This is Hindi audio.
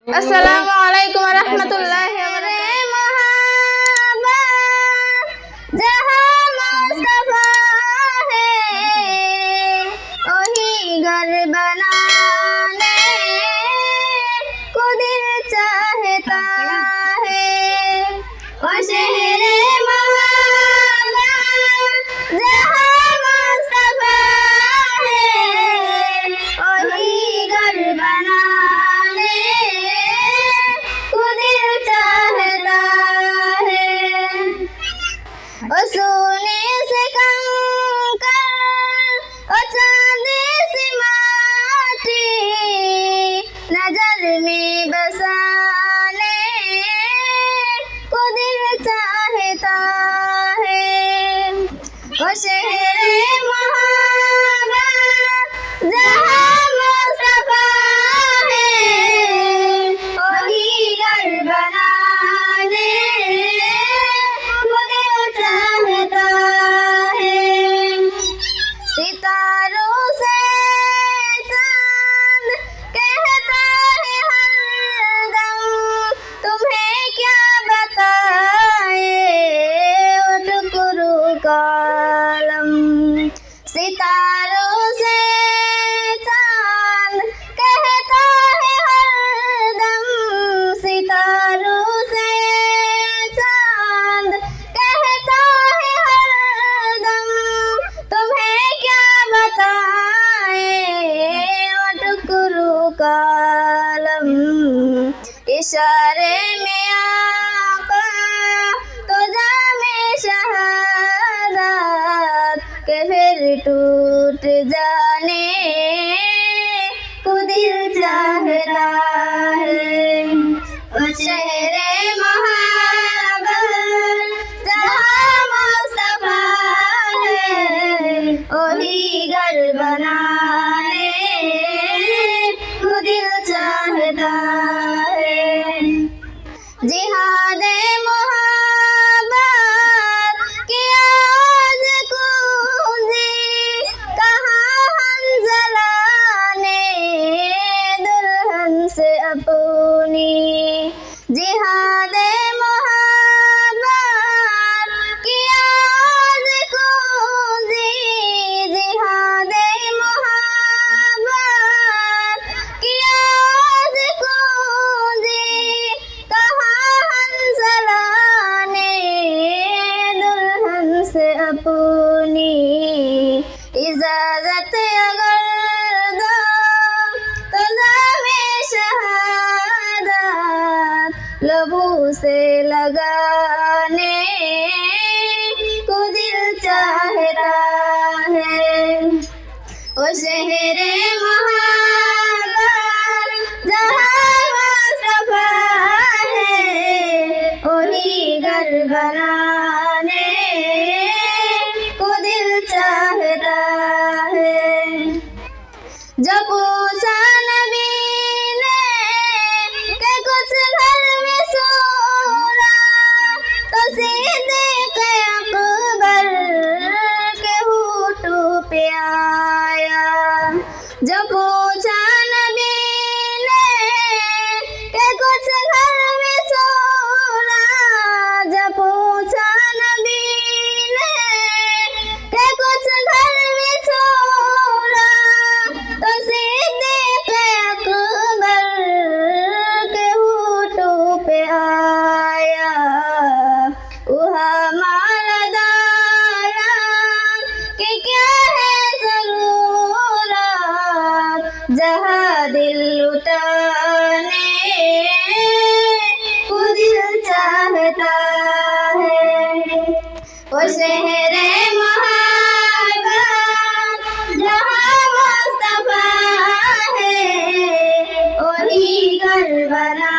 अस्सलामु अलैकुम रहमतुल्लाहि व बरकातुहू। जहाँ मुस्तफा है वही घर बनाने को दिल चाहता है। ओ शहरे मोहब्बत जहाँ मुस्तफा है वही घर बनाने को दिल चाहता है। ओ सोने से कंकर ओ चांदी सी माटी नजर में बसाने को दिल चाहता है। ओ शहरे मोहब्बत जहाँ मुस्तफा है वही घर बनाने को दिल चाहता है। सितारों से चांद कहता है हरदम तुम्हें क्या बताए ओ टुकड़ों का आलम। सितारों से चांद कहता है हरदम सितारों से चांद कहता है हरदम तुम्हें क्या बताए ओ टुकड़ों का आलम। इशारे में आका तो जामे शहादत के फिर टूट जाने को दिल चाहता है। ओ शहरे मोहब्बत जहाँ मुस्तफा है वही घर बनाने को दिल चाहता है। जिहादे मोहब्बत की आवाज़ गूंजी कहाँ हंज़ला ने दुल्हन से अपनी। जिहादे मोहब्बत की आवाज़ गूंजी जिहादे मोहब्बत की आवाज़ गूंजी कहाँ हंज़ला ने दुल्हन से अपनी। इजाज़त अगर दो तो जामे शहादत लबों से लगाने को दिल चाहता है। ओ शहरे मोहब्बत जहाँ मुस्तफा है वही घर बनाने को दिल चाहता है। जब पूछा नबी ने कि कुछ घर में सूरा तो सिद्दीक़ अकबर के होठों पे आया। जब पूछा नबी ने कि कुछ घर में सूरा जब पूछा नबी ने कि कुछ घर में सूरा तो सिद्दीक़ अकबर के होठों पे आया। वहाँ माला दाना कि क्या है ज़रूरत जहाँ दिल लुटाने को दिल चाहता है। ओ शहरे मोहब्बत जहाँ मुस्तफा है वही घर बना